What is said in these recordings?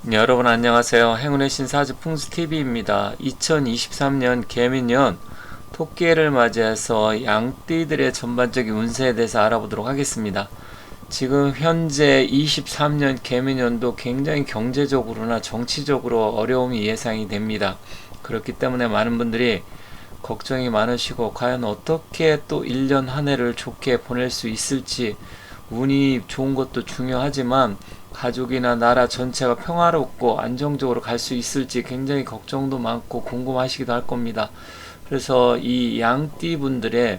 네, 여러분 안녕하세요. 행운의 신사주 풍수TV입니다. 2023년 개미년 토끼해를 맞이해서 양띠들의 전반적인 운세에 대해서 알아보도록 하겠습니다. 지금 현재 23년 개미년도 굉장히 경제적으로나 정치적으로 어려움이 예상이 됩니다. 그렇기 때문에 많은 분들이 걱정이 많으시고 과연 어떻게 또 1년 한 해를 좋게 보낼 수 있을지, 운이 좋은 것도 중요하지만 가족이나 나라 전체가 평화롭고 안정적으로 갈 수 있을지 굉장히 걱정도 많고 궁금하시기도 할 겁니다. 그래서 이 양띠 분들의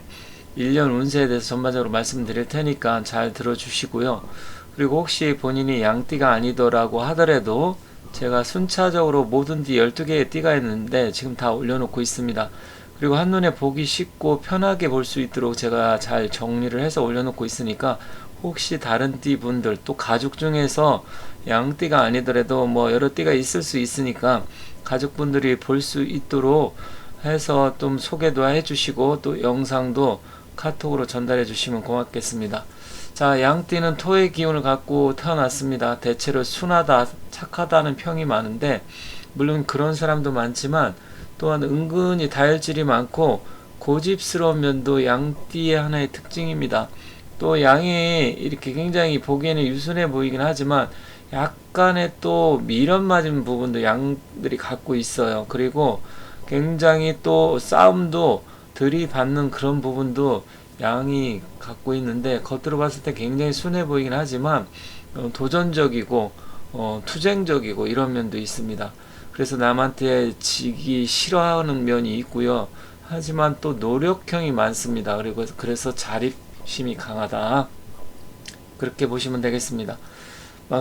1년 운세에 대해서 전반적으로 말씀드릴 테니까 잘 들어주시고요. 그리고 혹시 본인이 양띠가 아니더라고 하더라도 제가 순차적으로 모든 띠 12개의 띠가 있는데 지금 다 올려놓고 있습니다. 그리고 한눈에 보기 쉽고 편하게 볼 수 있도록 제가 잘 정리를 해서 올려놓고 있으니까 혹시 다른 띠 분들 또 가족 중에서 양띠가 아니더라도 뭐 여러 띠가 있을 수 있으니까 가족분들이 볼 수 있도록 해서 좀 소개도 해주시고 또 영상도 카톡으로 전달해 주시면 고맙겠습니다. 자, 양띠는 토의 기운을 갖고 태어났습니다. 대체로 순하다, 착하다는 평이 많은데 물론 그런 사람도 많지만 또한 은근히 다혈질이 많고 고집스러운 면도 양띠의 하나의 특징입니다. 또 양이 이렇게 굉장히 보기에는 유순해 보이긴 하지만 약간의 또 미련 맞은 부분도 양들이 갖고 있어요. 그리고 굉장히 또 싸움도 들이받는 그런 부분도 양이 갖고 있는데 겉으로 봤을 때 굉장히 순해 보이긴 하지만 도전적이고 투쟁적이고 이런 면도 있습니다. 그래서 남한테 지기 싫어하는 면이 있고요. 하지만 또 노력형이 많습니다. 그리고 그래서 자립심이 강하다. 그렇게 보시면 되겠습니다.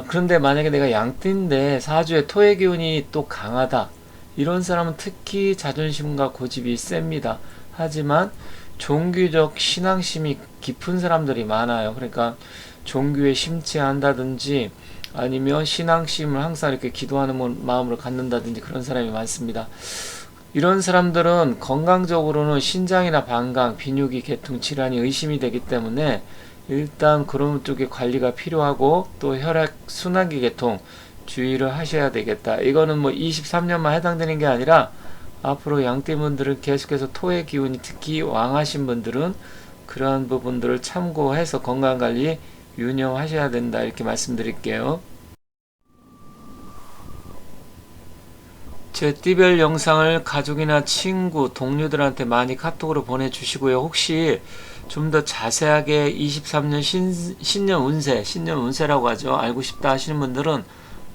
그런데 만약에 내가 양띠인데 사주에 토의 기운이 또 강하다. 이런 사람은 특히 자존심과 고집이 셉니다. 하지만 종교적 신앙심이 깊은 사람들이 많아요. 그러니까 종교에 심취한다든지 아니면 신앙심을 항상 이렇게 기도하는 마음으로 갖는다든지 그런 사람이 많습니다. 이런 사람들은 건강적으로는 신장이나 방광, 비뇨기, 계통 질환이 의심이 되기 때문에 일단 그런 쪽에 관리가 필요하고 또 혈액 순환기 계통 주의를 하셔야 되겠다. 이거는 뭐 23년만 해당되는 게 아니라 앞으로 양띠분들은 계속해서 토의 기운이 특히 왕하신 분들은 그러한 부분들을 참고해서 건강관리 유념하셔야 된다. 이렇게 말씀드릴게요. 제 띠별 영상을 가족이나 친구, 동료들한테 많이 카톡으로 보내주시고요. 혹시 좀 더 자세하게 23년 신년 운세, 신년 운세라고 하죠. 알고 싶다 하시는 분들은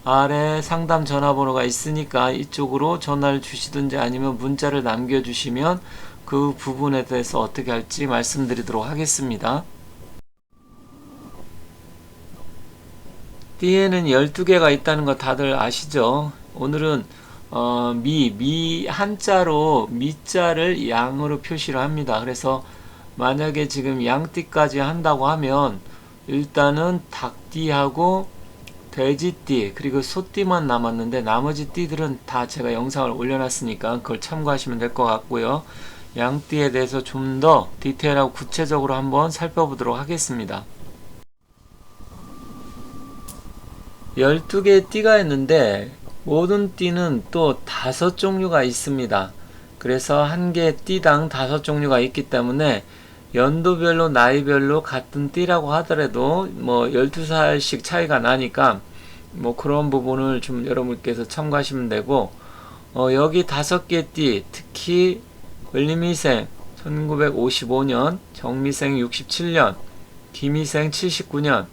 아래 상담 전화번호가 있으니까 이쪽으로 전화를 주시든지 아니면 문자를 남겨주시면 그 부분에 대해서 어떻게 할지 말씀드리도록 하겠습니다. 띠에는 12개가 있다는 거 다들 아시죠? 오늘은 미 한자로 미자를 양으로 표시를 합니다. 그래서 만약에 지금 양띠까지 한다고 하면 일단은 닭띠하고 돼지띠 그리고 소띠만 남았는데 나머지 띠들은 다 제가 영상을 올려놨으니까 그걸 참고하시면 될 것 같고요. 양띠에 대해서 좀 더 디테일하고 구체적으로 한번 살펴보도록 하겠습니다. 12개의 띠가 있는데 모든 띠는 또 5종류가 있습니다. 그래서 한 개의 띠당 5종류가 있기 때문에 연도별로 나이별로 같은 띠라고 하더라도 뭐 12살씩 차이가 나니까 뭐 그런 부분을 좀 여러분께서 참고하시면 되고 여기 5개 띠 특히 을미생 1955년, 정미생 67년, 기미생 79년,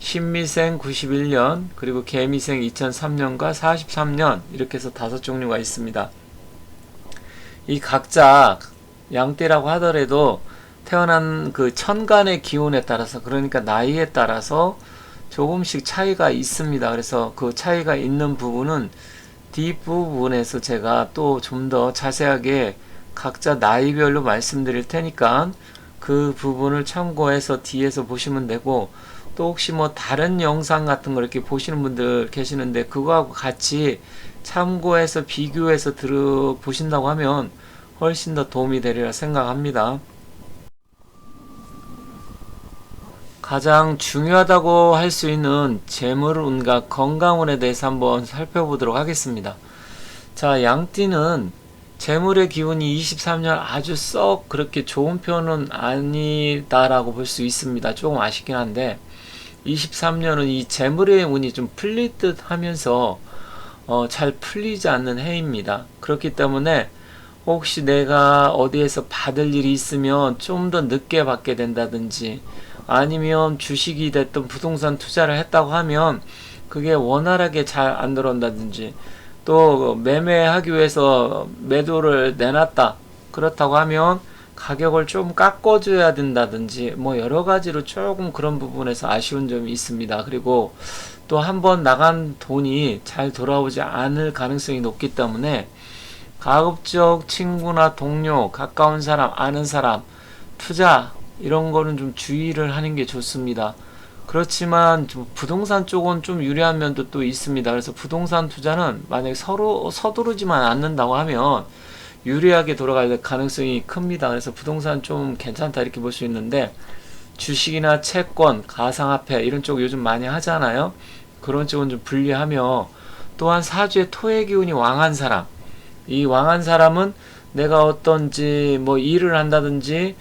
신미생 91년, 그리고 개미생 2003년과 43년 이렇게 해서 5종류가 있습니다. 이 각자 양띠라고 하더라도 태어난 그 천간의 기운에 따라서 그러니까 나이에 따라서 조금씩 차이가 있습니다. 그래서 그 차이가 있는 부분은 뒷부분에서 제가 또 좀 더 자세하게 각자 나이별로 말씀드릴 테니까 그 부분을 참고해서 뒤에서 보시면 되고 또 혹시 뭐 다른 영상 같은 거 이렇게 보시는 분들 계시는데 그거하고 같이 참고해서 비교해서 들어보신다고 하면 훨씬 더 도움이 되리라 생각합니다. 가장 중요하다고 할 수 있는 재물운과 건강운에 대해서 한번 살펴보도록 하겠습니다. 자, 양띠는 재물의 기운이 23년 아주 썩 그렇게 좋은 편은 아니다라고 볼 수 있습니다. 조금 아쉽긴 한데 23년은 이 재물의 운이 좀 풀릴 듯 하면서 잘 풀리지 않는 해입니다. 그렇기 때문에 혹시 내가 어디에서 받을 일이 있으면 좀 더 늦게 받게 된다든지, 아니면 주식이 됐든 부동산 투자를 했다고 하면 그게 원활하게 잘 안 들어온다든지, 또 매매하기 위해서 매도를 내놨다 그렇다고 하면 가격을 좀 깎아줘야 된다든지, 뭐 여러 가지로 조금 그런 부분에서 아쉬운 점이 있습니다. 그리고 또 한번 나간 돈이 잘 돌아오지 않을 가능성이 높기 때문에 가급적 친구나 동료, 가까운 사람, 아는 사람, 투자 이런 거는 좀 주의를 하는 게 좋습니다. 그렇지만 좀 부동산 쪽은 좀 유리한 면도 또 있습니다. 그래서 부동산 투자는 만약에 서로 서두르지만 않는다고 하면 유리하게 돌아갈 가능성이 큽니다. 그래서 부동산 좀 괜찮다 이렇게 볼 수 있는데, 주식이나 채권, 가상화폐 이런 쪽 요즘 많이 하잖아요. 그런 쪽은 좀 분리하며, 또한 사주의 토의 기운이 왕한 사람, 이 왕한 사람은 내가 어떤지 뭐 일을 한다든지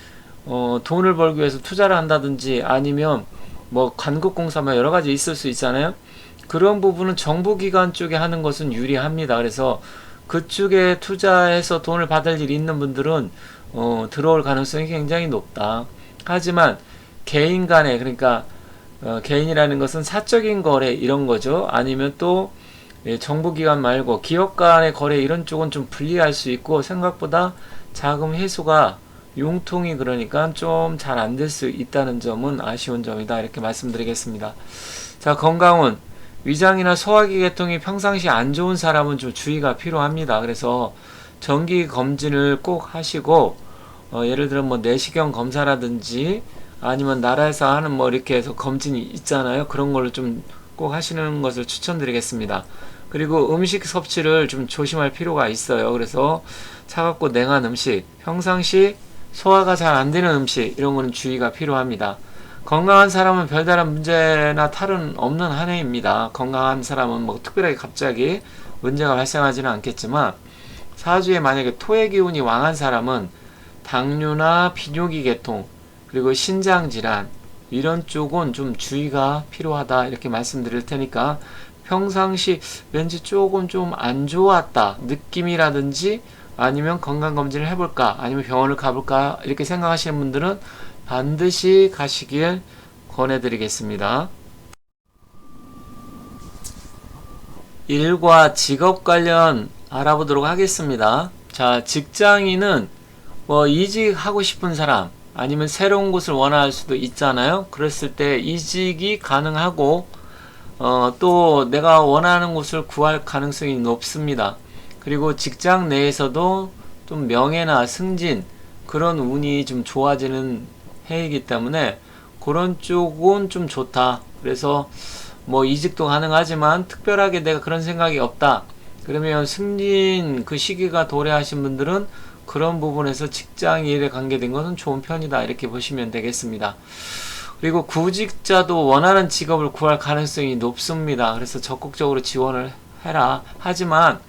돈을 벌기 위해서 투자를 한다든지, 아니면 뭐 관급공사 뭐 여러 가지 있을 수 있잖아요. 그런 부분은 정부기관 쪽에 하는 것은 유리합니다. 그래서 그쪽에 투자해서 돈을 받을 일이 있는 분들은 들어올 가능성이 굉장히 높다. 하지만 개인 간에, 그러니까 개인이라는 것은 사적인 거래 이런 거죠. 아니면 또 정부기관 말고 기업 간의 거래 이런 쪽은 좀 불리할 수 있고, 생각보다 자금 회수가 융통이 그러니까 좀 잘 안 될 수 있다는 점은 아쉬운 점이다 이렇게 말씀드리겠습니다. 자, 건강운, 위장이나 소화기 계통이 평상시 안 좋은 사람은 좀 주의가 필요합니다. 그래서 정기 검진을 꼭 하시고, 예를 들어 뭐 내시경 검사라든지, 아니면 나라에서 하는 뭐 이렇게 해서 검진이 있잖아요. 그런 걸로 좀 꼭 하시는 것을 추천드리겠습니다. 그리고 음식 섭취를 좀 조심할 필요가 있어요. 그래서 차갑고 냉한 음식, 평상시 소화가 잘 안 되는 음식 이런 거는 주의가 필요합니다. 건강한 사람은 별다른 문제나 탈은 없는 한 해입니다. 건강한 사람은 뭐 특별하게 갑자기 문제가 발생하지는 않겠지만, 사주에 만약에 토의 기운이 왕한 사람은 당뇨나 비뇨기 계통, 그리고 신장질환 이런 쪽은 좀 주의가 필요하다 이렇게 말씀드릴 테니까, 평상시 왠지 조금 좀 안 좋았다 느낌이라든지, 아니면 건강검진을 해볼까, 아니면 병원을 가볼까 이렇게 생각하시는 분들은 반드시 가시길 권해드리겠습니다. 일과 직업 관련 알아보도록 하겠습니다. 자, 직장인은 뭐 이직하고 싶은 사람, 아니면 새로운 곳을 원할 수도 있잖아요. 그랬을 때 이직이 가능하고, 또 내가 원하는 곳을 구할 가능성이 높습니다. 그리고 직장 내에서도 좀 명예나 승진 그런 운이 좀 좋아지는 해이기 때문에 그런 쪽은 좀 좋다. 그래서 뭐 이직도 가능하지만 특별하게 내가 그런 생각이 없다, 그러면 승진 그 시기가 도래하신 분들은 그런 부분에서 직장 일에 관계된 것은 좋은 편이다 이렇게 보시면 되겠습니다. 그리고 구직자도 원하는 직업을 구할 가능성이 높습니다. 그래서 적극적으로 지원을 해라. 하지만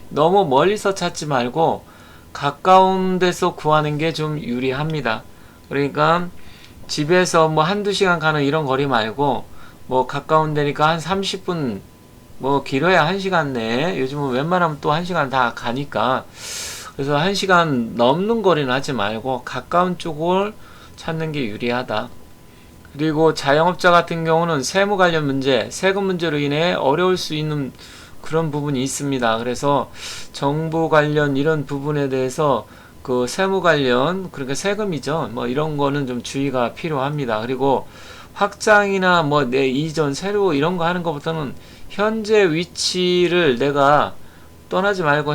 너무 멀리서 찾지 말고 가까운 데서 구하는 게 좀 유리합니다. 그러니까 집에서 뭐 한두 시간 가는 이런 거리 말고, 뭐 가까운 데니까 한 30분, 뭐 길어야 1시간 내에, 요즘은 웬만하면 또 1시간 다 가니까, 그래서 1시간 넘는 거리는 하지 말고 가까운 쪽을 찾는 게 유리하다. 그리고 자영업자 같은 경우는 세무 관련 문제, 세금 문제로 인해 어려울 수 있는 그런 부분이 있습니다. 그래서 정부 관련 이런 부분에 대해서 그 세무 관련, 그러니까 세금이죠. 뭐 이런 거는 좀 주의가 필요합니다. 그리고 확장이나 뭐 내 이전, 새로 이런 거 하는 것부터는 현재 위치를 내가 떠나지 말고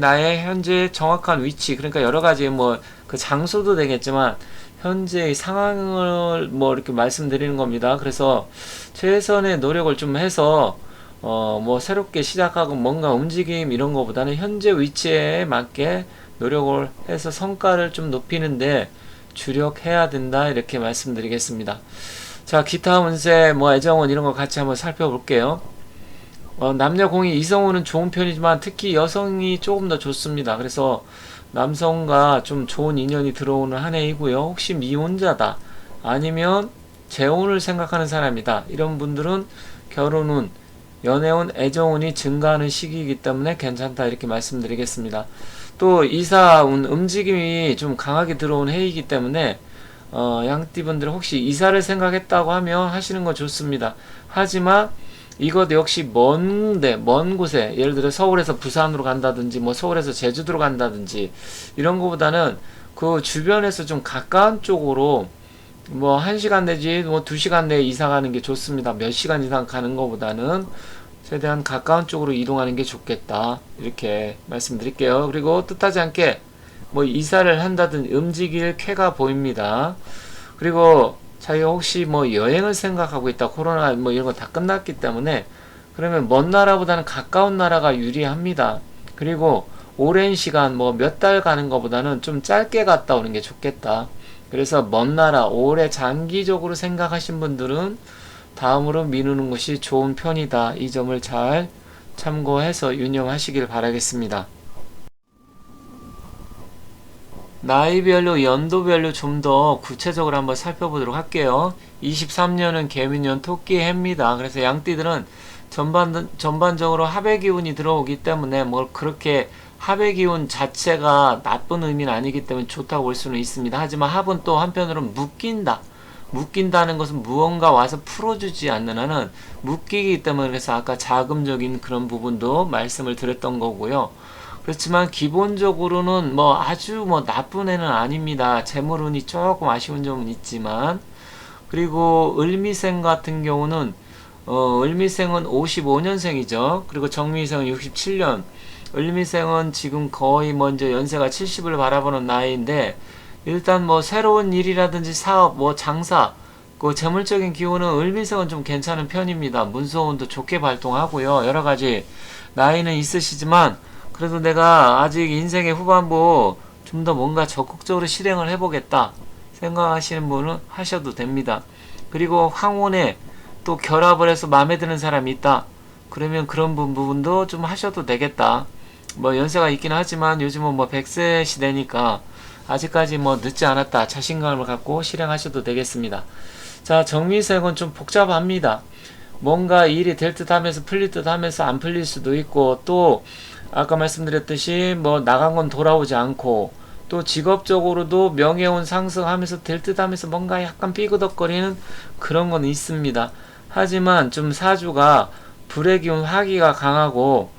나의 현재 정확한 위치, 그러니까 여러 가지 뭐 그 장소도 되겠지만 현재의 상황을 뭐 이렇게 말씀드리는 겁니다. 그래서 최선의 노력을 좀 해서 뭐 새롭게 시작하고 뭔가 움직임 이런 거보다는 현재 위치에 맞게 노력을 해서 성과를 좀 높이는데 주력해야 된다 이렇게 말씀드리겠습니다. 자, 기타 운세, 뭐 애정운 이런 거 같이 한번 살펴볼게요. 남녀 공이 이성운은 좋은 편이지만 특히 여성이 조금 더 좋습니다. 그래서 남성과 좀 좋은 인연이 들어오는 한 해이고요. 혹시 미혼자다, 아니면 재혼을 생각하는 사람이다, 이런 분들은 결혼운, 연애운, 애정운이 증가하는 시기이기 때문에 괜찮다, 이렇게 말씀드리겠습니다. 또 이사운, 움직임이 좀 강하게 들어온 해이기 때문에 양띠분들 혹시 이사를 생각했다고 하면 하시는 거 좋습니다. 하지만 이것 역시 먼 곳에, 예를 들어 서울에서 부산으로 간다든지 뭐 서울에서 제주도로 간다든지 이런 거보다는 그 주변에서 좀 가까운 쪽으로 뭐 1시간 내지 뭐 2시간 내에 이사 가는 게 좋습니다. 몇 시간 이상 가는 것보다는 최대한 가까운 쪽으로 이동하는 게 좋겠다, 이렇게 말씀드릴게요. 그리고 뜻하지 않게 뭐 이사를 한다든 움직일 쾌가 보입니다. 그리고 자기가 혹시 뭐 여행을 생각하고 있다, 코로나 뭐 이런 거 다 끝났기 때문에, 그러면 먼 나라보다는 가까운 나라가 유리합니다. 그리고 오랜 시간 뭐 몇 달 가는 것보다는 좀 짧게 갔다 오는 게 좋겠다. 그래서 먼 나라, 오래 장기적으로 생각하신 분들은 다음으로 미루는 것이 좋은 편이다. 이 점을 잘 참고해서 운영하시길 바라겠습니다. 나이별로, 연도별로 좀 더 구체적으로 한번 살펴보도록 할게요. 23년은 개미년 토끼의 해입니다. 그래서 양띠들은 전반적으로 합의 기운이 들어오기 때문에 뭐 그렇게 합의 기운 자체가 나쁜 의미는 아니기 때문에 좋다고 볼 수는 있습니다. 하지만 합은 또 한편으로는 묶인다는 것은 무언가 와서 풀어주지 않는 한은 묶이기 때문에, 그래서 아까 자금적인 그런 부분도 말씀을 드렸던 거고요. 그렇지만 기본적으로는 뭐 아주 뭐 나쁜 애는 아닙니다. 재물운이 조금 아쉬운 점은 있지만. 그리고 을미생 같은 경우는 을미생은 55년생이죠. 그리고 정미생은 67년. 을미생은 지금 거의 먼저 연세가 70을 바라보는 나이인데, 일단 뭐 새로운 일이라든지 사업, 뭐 장사, 그 재물적인 기운은 을미생은 좀 괜찮은 편입니다. 문서운도 좋게 발동하고요. 여러 가지 나이는 있으시지만 그래도 내가 아직 인생의 후반부 좀 더 뭔가 적극적으로 실행을 해보겠다 생각하시는 분은 하셔도 됩니다. 그리고 황혼에 또 결합을 해서 마음에 드는 사람이 있다, 그러면 그런 부분도 좀 하셔도 되겠다. 뭐 연세가 있긴 하지만 요즘은 뭐 100세 시대니까 아직까지 뭐 늦지 않았다, 자신감을 갖고 실행하셔도 되겠습니다. 자, 정미생은 좀 복잡합니다. 뭔가 일이 될 듯 하면서 풀릴 듯 하면서 안 풀릴 수도 있고, 또 아까 말씀드렸듯이 뭐 나간 건 돌아오지 않고, 또 직업적으로도 명예운 상승하면서 될 듯 하면서 뭔가 약간 삐그덕거리는 그런 건 있습니다. 하지만 좀 사주가 불의 기운, 화기가 강하고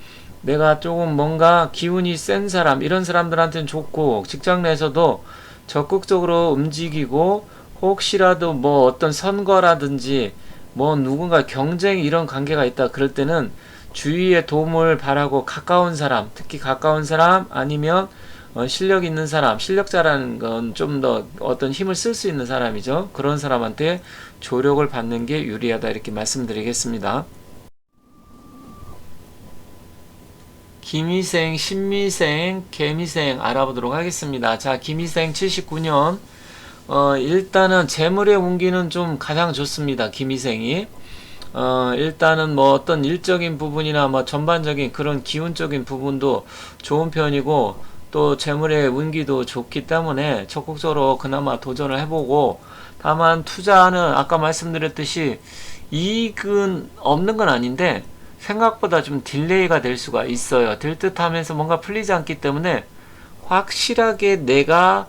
내가 조금 뭔가 기운이 센 사람, 이런 사람들한테는 좋고, 직장 내에서도 적극적으로 움직이고, 혹시라도 뭐 어떤 선거라든지 뭐 누군가 경쟁 이런 관계가 있다, 그럴 때는 주위의 도움을 바라고 가까운 사람, 특히 가까운 사람 아니면 실력 있는 사람, 실력자라는 건 좀 더 어떤 힘을 쓸 수 있는 사람이죠. 그런 사람한테 조력을 받는 게 유리하다, 이렇게 말씀드리겠습니다. 기미생, 신미생, 개미생 알아보도록 하겠습니다. 자, 기미생 79년. 일단은 재물의 운기는 좀 가장 좋습니다. 기미생이. 일단은 뭐 어떤 일적인 부분이나 뭐 전반적인 그런 기운적인 부분도 좋은 편이고, 또 재물의 운기도 좋기 때문에 적극적으로 그나마 도전을 해보고, 다만 투자는 아까 말씀드렸듯이 이익은 없는 건 아닌데 생각보다 좀 딜레이가 될 수가 있어요. 될 듯 하면서 뭔가 풀리지 않기 때문에 확실하게 내가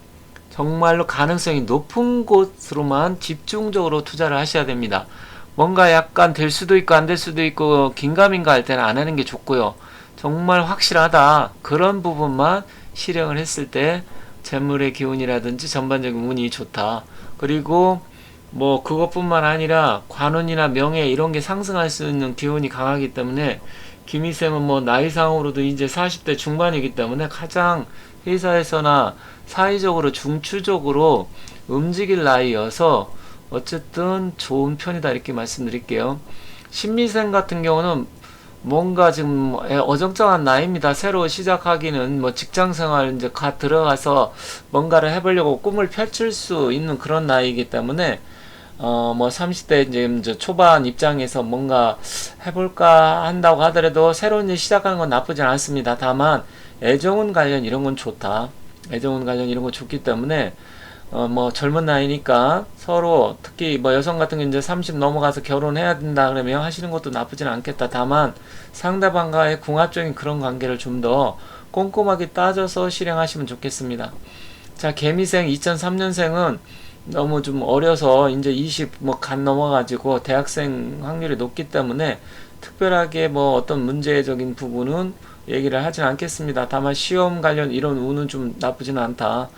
정말로 가능성이 높은 곳으로만 집중적으로 투자를 하셔야 됩니다. 뭔가 약간 될 수도 있고 안 될 수도 있고 긴가민가 할 때는 안 하는 게 좋고요. 정말 확실하다, 그런 부분만 실행을 했을 때 재물의 기운이라든지 전반적인 운이 좋다. 그리고 뭐 그것뿐만 아니라 관운이나 명예 이런 게 상승할 수 있는 기운이 강하기 때문에, 김희생은 뭐 나이상으로도 이제 40대 중반이기 때문에 가장 회사에서나 사회적으로 중추적으로 움직일 나이여서 어쨌든 좋은 편이다, 이렇게 말씀드릴게요. 신미생 같은 경우는 뭔가 지금 어정쩡한 나이입니다. 새로 시작하기는 뭐 직장생활 이제 들어가서 뭔가를 해보려고 꿈을 펼칠 수 있는 그런 나이이기 때문에 뭐 30대 이제 초반 입장에서 뭔가 해볼까 한다고 하더라도 새로운 일 시작하는 건 나쁘진 않습니다. 다만 애정운 관련 이런 건 좋다. 애정운 관련 이런 건 좋기 때문에 뭐 젊은 나이니까 서로 특히 뭐 여성 같은 경우 이제 30 넘어가서 결혼해야 된다 그러면 하시는 것도 나쁘진 않겠다. 다만 상대방과의 궁합적인 그런 관계를 좀 더 꼼꼼하게 따져서 실행하시면 좋겠습니다. 자, 개미생 2003년생은 너무 좀 어려서 이제 20 뭐 간 넘어가지고 대학생 확률이 높기 때문에 특별하게 뭐 어떤 문제적인 부분은 얘기를 하진 않겠습니다. 다만 시험 관련 이런 운은 좀 나쁘지는 않다.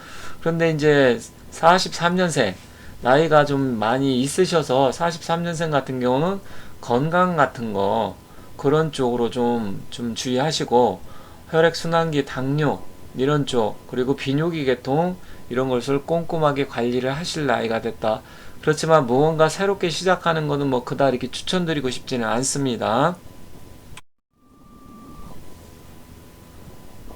그런데 이제 43년생 나이가 좀 많이 있으셔서 43년생 같은 경우는 건강 같은 거 그런 쪽으로 좀 주의하시고 혈액순환기 당뇨 이런 쪽 그리고 비뇨기 계통 이런 것을 꼼꼼하게 관리를 하실 나이가 됐다. 그렇지만 무언가 새롭게 시작하는 것은 뭐 그다지 이렇게 추천드리고 싶지는 않습니다.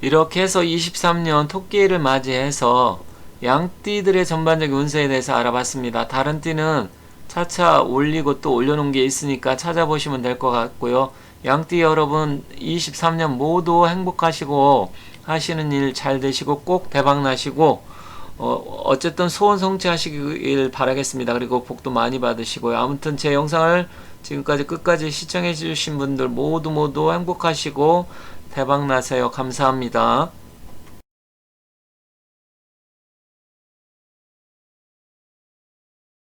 이렇게 해서 23년 토끼를 맞이해서 양띠들의 전반적인 운세에 대해서 알아봤습니다. 다른 띠는 차차 올리고 또 올려놓은 게 있으니까 찾아보시면 될 것 같고요. 양띠 여러분 23년 모두 행복하시고 하시는 일 잘 되시고 꼭 대박 나시고 어쨌든 소원 성취하시길 바라겠습니다. 그리고 복도 많이 받으시고요. 아무튼 제 영상을 지금까지 끝까지 시청해 주신 분들 모두 행복하시고 대박 나세요. 감사합니다.